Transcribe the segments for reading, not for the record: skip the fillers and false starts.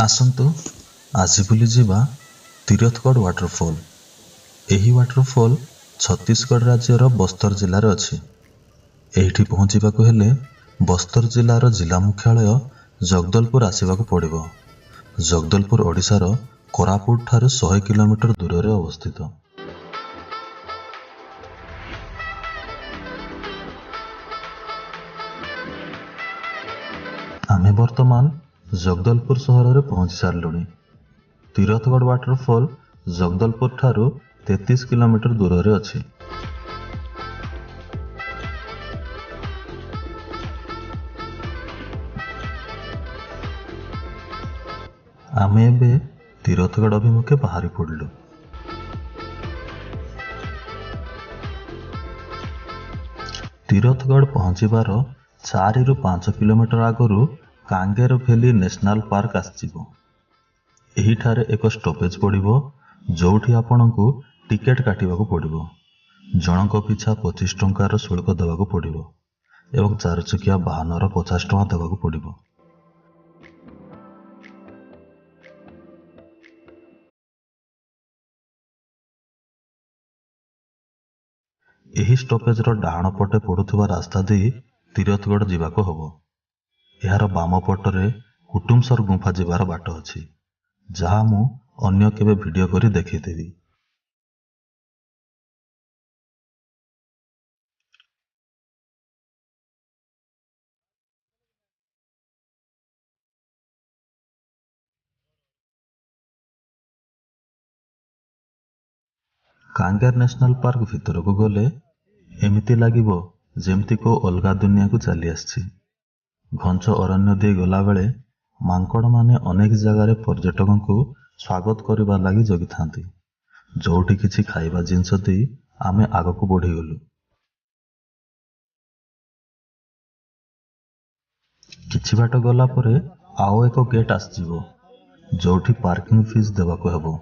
ଆସନ୍ତୁ ଆଜି ବୁଲି ଯିବା ତିରଥଗଡ଼ ୱାଟରଫଲ୍। ଏହି ୱାଟରଫଲ୍ ଛତିଶଗଡ଼ ରାଜ୍ୟର ବସ୍ତର ଜିଲ୍ଲାରେ ଅଛି। ଏଇଠି ପହଞ୍ଚିବାକୁ ହେଲେ ବସ୍ତର ଜିଲ୍ଲାର ଜିଲ୍ଲା ମୁଖ୍ୟାଳୟ ଜଗଦଲପୁର ଆସିବାକୁ ପଡ଼ିବ। ଜଗଦଲପୁର ଓଡ଼ିଶାର କୋରାପୁଟ ଠାରୁ 100 କିଲୋମିଟର ଦୂରରେ ଅବସ୍ଥିତ। ଆମେ ବର୍ତ୍ତମାନ ଜଗଦଲପୁର ସହରରେ ପହଞ୍ଚି ସାରିଲୁଣି। ତିରଥଗଡ଼ ୱାଟରଫଲ୍ ଜଗଦଲପୁର ଠାରୁ 33 କିଲୋମିଟର ଦୂରରେ ଅଛି। ଆମେ ଏବେ ତିରଥଗଡ଼ ଅଭିମୁଖେ ବାହାରି ପଡ଼ିଲୁ। ତିରଥଗଡ଼ ପହଞ୍ଚିବାର 4 ରୁ 5 କିଲୋମିଟର ଆଗରୁ କାଙ୍ଗେର ଭ୍ୟାଲି ନ୍ୟାସନାଲ ପାର୍କ ଆସିଯିବ। ଏହିଠାରେ ଏକ ଷ୍ଟପେଜ ପଡ଼ିବ, ଯେଉଁଠି ଆପଣଙ୍କୁ ଟିକେଟ କାଟିବାକୁ ପଡ଼ିବ। ଜଣଙ୍କ ପିଛା 25 ଟଙ୍କାର ଶୁଳ୍କ ଦେବାକୁ ପଡ଼ିବ ଏବଂ 4 ଚକିଆ ବାହନର 50 ଟଙ୍କା ଦେବାକୁ ପଡ଼ିବ। ଏହି ଷ୍ଟପେଜର ଡାହାଣ ପଟେ ପଡ଼ୁଥିବା ରାସ୍ତା ଦେଇ ତିରଥଗଡ଼ ଯିବାକୁ ହେବ। ଏହାର ବାମ ପଟରେ କୁଟୁମ୍ସର ଗୁମ୍ଫା ଯିବାର ବାଟ ଅଛି, ଯାହା ମୁଁ ଅନ୍ୟ କେବେ ଭିଡ଼ିଓ କରି ଦେଖେଇଦେବି। କାଙ୍ଗେର ନ୍ୟାସନାଲ ପାର୍କ ଭିତରକୁ ଗଲେ ଏମିତି ଲାଗିବ ଯେମିତି କେଉଁ ଅଲଗା ଦୁନିଆକୁ ଚାଲି ଆସିଛି। ଘଞ୍ଚ ଅରଣ୍ୟ ଦେଇ ଗଲାବେଳେ ମାଙ୍କଡ଼ମାନେ ଅନେକ ଜାଗାରେ ପର୍ଯ୍ୟଟକଙ୍କୁ ସ୍ୱାଗତ କରିବା ଲାଗି ଜଗିଥାନ୍ତି। ଯେଉଁଠି କିଛି ଖାଇବା ଜିନିଷ ଦେଇ ଆମେ ଆଗକୁ ବଢ଼ିଗଲୁ। କିଛି ବାଟ ଗଲା ପରେ ଆଉ ଏକ ଗେଟ୍ ଆସିଯିବ, ଯେଉଁଠି ପାର୍କିଂ ଫିସ୍ ଦେବାକୁ ହେବ।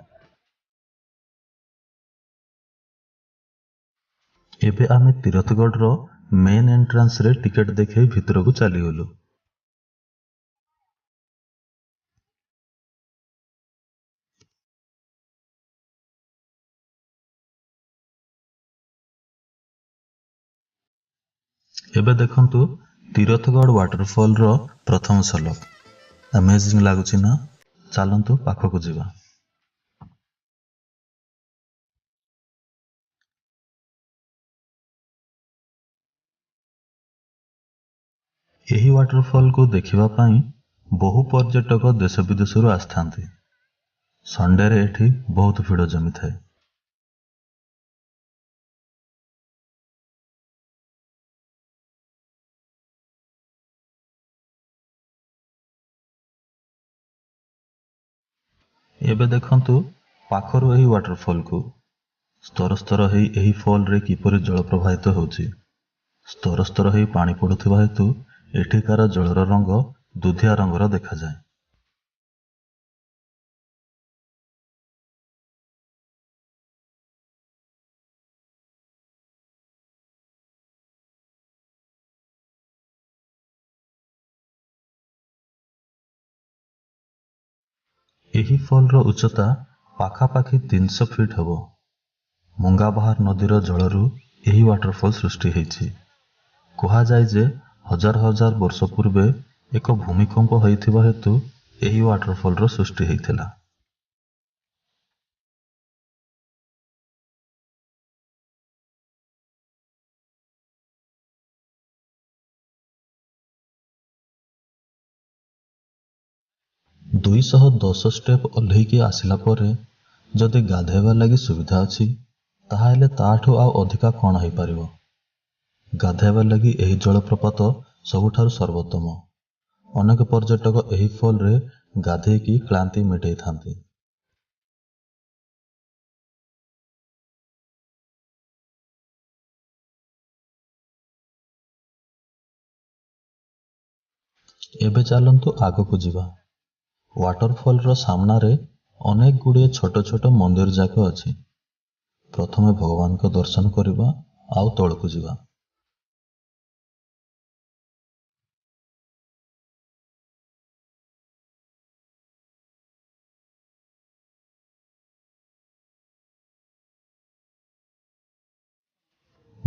ଏବେ ଆମେ ତିରଥଗଡ଼ର ମେନ୍ ଏଣ୍ଟ୍ରାନ୍ସରେ ଟିକେଟ ଦେଖାଇ ଭିତରକୁ ଚାଲିଗଲୁ। ଏବେ ଦେଖନ୍ତୁ ତିରଥଗଡ଼ ୱାଟରଫଲ୍ର ପ୍ରଥମ ଝଲକ। ଆମେଜିଂ ଲାଗୁଛି ନା? ଚାଲନ୍ତୁ ପାଖକୁ ଯିବା। ଏହି ୱାଟରଫଲ୍କୁ ଦେଖିବା ପାଇଁ ବହୁ ପର୍ଯ୍ୟଟକ ଦେଶ ବିଦେଶରୁ ଆସିଥାନ୍ତି। ସଣ୍ଡେରେ ଏଠି ବହୁତ ଭିଡ଼ ଜମିଥାଏ। ଏବେ ଦେଖନ୍ତୁ ପାଖରୁ ଏହି ୱାଟରଫଲ୍କୁ। ସ୍ତର ସ୍ତର ହେଇ ଏହି ଫଲ୍ରେ କିପରି ଜଳ ପ୍ରବାହିତ ହେଉଛି। ସ୍ତର ସ୍ତର ହେଇ ପାଣି ପଡ଼ୁଥିବା ହେତୁ ଏଠିକାର ଜଳର ରଙ୍ଗ ଦୁଧିଆ ରଙ୍ଗର ଦେଖାଯାଏ। ଏହି ଫଲ୍ର ଉଚ୍ଚତା ପାଖାପାଖି 300 ଫିଟ୍ ହେବ। ମୁଙ୍ଗାବାହାର ନଦୀର ଜଳରୁ ଏହି ୱାଟରଫଲ୍ ସୃଷ୍ଟି ହୋଇଛି। କୁହାଯାଏ ଯେ ହଜାର ହଜାର ବର୍ଷ ପୂର୍ବେ ଏକ ଭୂମିକମ୍ପ ହୋଇଥିବା ହେତୁ ଏହି ୱାଟରଫଲ୍ର ସୃଷ୍ଟି ହୋଇଥିଲା। ଦୁଇଶହ 10 ଷ୍ଟେପ୍ ଓହ୍ଲେଇକି ଆସିଲା ପରେ ଯଦି ଗାଧୋଇବା ଲାଗି ସୁବିଧା ଅଛି, ତାହେଲେ ତାଠୁ ଆଉ ଅଧିକା କ'ଣ ହୋଇପାରିବ। ଗାଧୋଇବା ଲାଗି ଏହି ଜଳପ୍ରପାତ ସବୁଠାରୁ ସର୍ବୋତ୍ତମ। ଅନେକ ପର୍ଯ୍ୟଟକ ଏହି ଫଲ୍ରେ ଗାଧୋଇକି କ୍ଳାନ୍ତି ମିଟାଇଥାନ୍ତି। ଏବେ ଚାଲନ୍ତୁ ଆଗକୁ ଯିବା। ୱାଟରଫଲ୍ର ସାମ୍ନାରେ ଅନେକ ଗୁଡ଼ିଏ ଛୋଟ ଛୋଟ ମନ୍ଦିର ଯାକ ଅଛି। ପ୍ରଥମେ ଭଗବାନଙ୍କ ଦର୍ଶନ କରିବା, ଆଉ ତଳକୁ ଯିବା।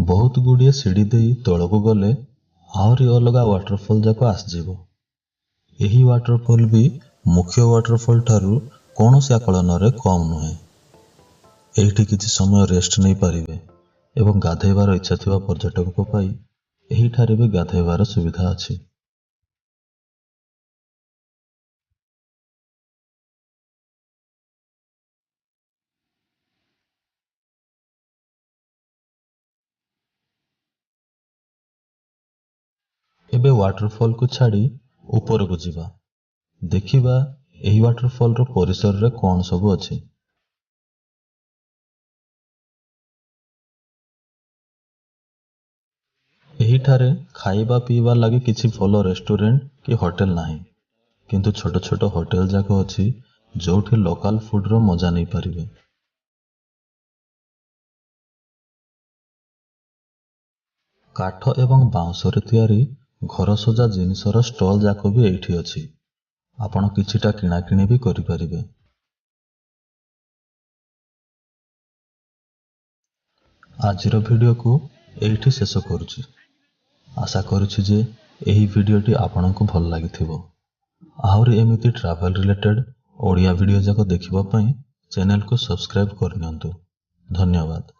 बहुत गुड़िए सीढ़ी दे तलक गले आहरी अलग वाटरफॉल जाक आसजिव। यही वाटरफॉल भी मुख्य वाटरफॉल ठारू कौन से आकलन रे कम नुहे। एठी किछि समय रेस्ट नहीं पारिबे एवं गाधेबार इच्छा थिबा पर्यटक पाई एही ठारे भी गाधेबार सुविधा अछि। एबे वाटरफॉल को छाड़ी ऊपर को जिबा देखिबा एही वाटरफॉल रो परिसर रे कौन सब अछि। एही ठारे खाइबा पीबा लगी किछि भलो रेस्टोरेंट कि होटल नाही, किंतु छोट छोट होटल जाक अछि जोठी लोकल फूड रो मजा नहीं पारिबे। काठ एवं बाउंसरे तैयारी घर सजा जिनिसर स्टॉल जाक भी एठी अछि। आपण किछिटा किणाकिणी भी करि परिबे। आजिर वीडियो को एठी शेष करूछि। आशा करूछि जे एही वीडियोटी आपनकु भल लागिथिबो। आहुरी एमिति ट्रैवल रिलेटेड ओडिया वीडियो जाक देखिबा पई चैनल को सब्सक्राइब करनियंतु। धन्यवाद।